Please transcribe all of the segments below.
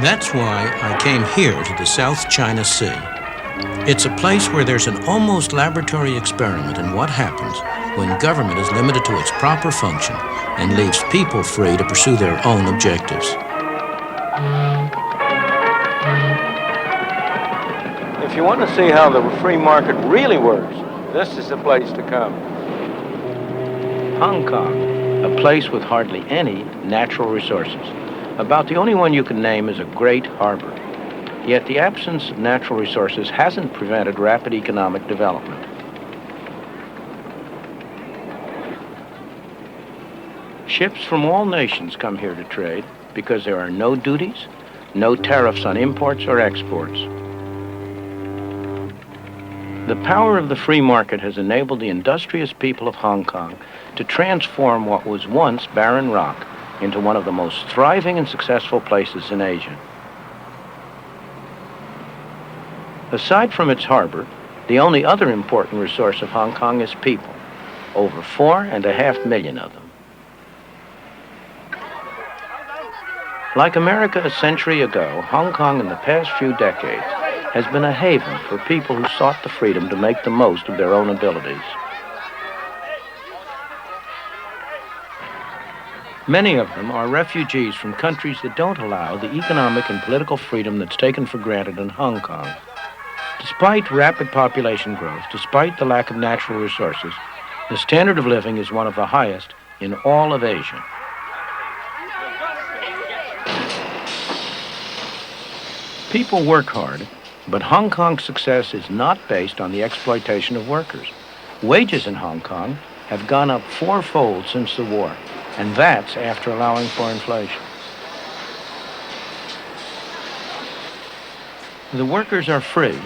That's why I came here to the South China Sea. It's a place where there's an almost laboratory experiment in what happens when government is limited to its proper function and leaves people free to pursue their own objectives. If you want to see how the free market really works, this is the place to come. Hong Kong, a place with hardly any natural resources. About the only one you can name is a great harbor. Yet the absence of natural resources hasn't prevented rapid economic development. Ships from all nations come here to trade because there are no duties, no tariffs on imports or exports. The power of the free market has enabled the industrious people of Hong Kong to transform what was once barren rock into one of the most thriving and successful places in Asia. Aside from its harbor, the only other important resource of Hong Kong is people, over 4.5 million of them. Like America a century ago, Hong Kong in the past few decades has been a haven for people who sought the freedom to make the most of their own abilities. Many of them are refugees from countries that don't allow the economic and political freedom that's taken for granted in Hong Kong. Despite rapid population growth, despite the lack of natural resources, the standard of living is one of the highest in all of Asia. People work hard, but Hong Kong's success is not based on the exploitation of workers. Wages in Hong Kong have gone up fourfold since the war, and that's after allowing for inflation. The workers are free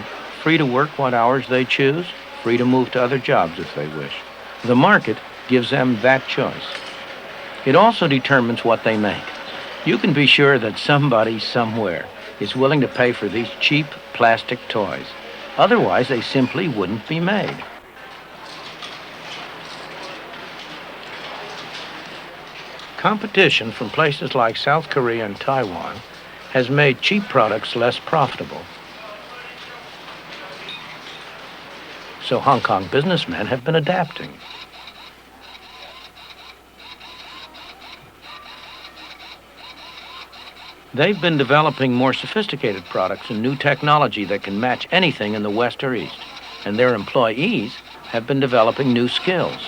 to work what hours they choose, free to move to other jobs if they wish. The market gives them that choice. It also determines what they make. You can be sure that somebody somewhere is willing to pay for these cheap plastic toys. Otherwise, they simply wouldn't be made. Competition from places like South Korea and Taiwan has made cheap products less profitable. So Hong Kong businessmen have been adapting. They've been developing more sophisticated products and new technology that can match anything in the West or East. And their employees have been developing new skills.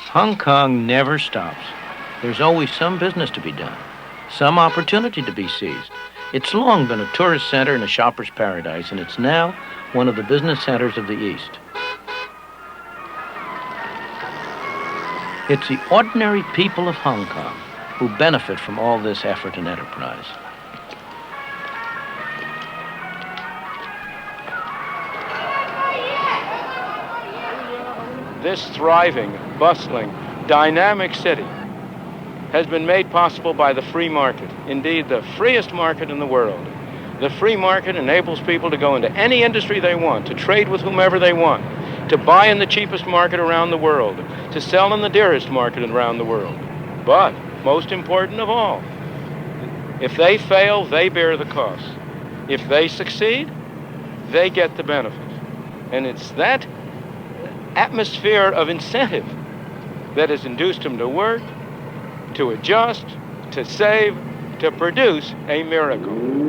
Hong Kong never stops. There's always some business to be done, some opportunity to be seized. It's long been a tourist center and a shopper's paradise, and it's now one of the business centers of the East. It's the ordinary people of Hong Kong who benefit from all this effort and enterprise. This thriving, bustling, dynamic city has been made possible by the free market. Indeed, the freest market in the world. The free market enables people to go into any industry they want, to trade with whomever they want, to buy in the cheapest market around the world, to sell in the dearest market around the world. But, most important of all, if they fail, they bear the cost. If they succeed, they get the benefit. And it's that atmosphere of incentive that has induced them to work, to adjust, to save, to produce a miracle.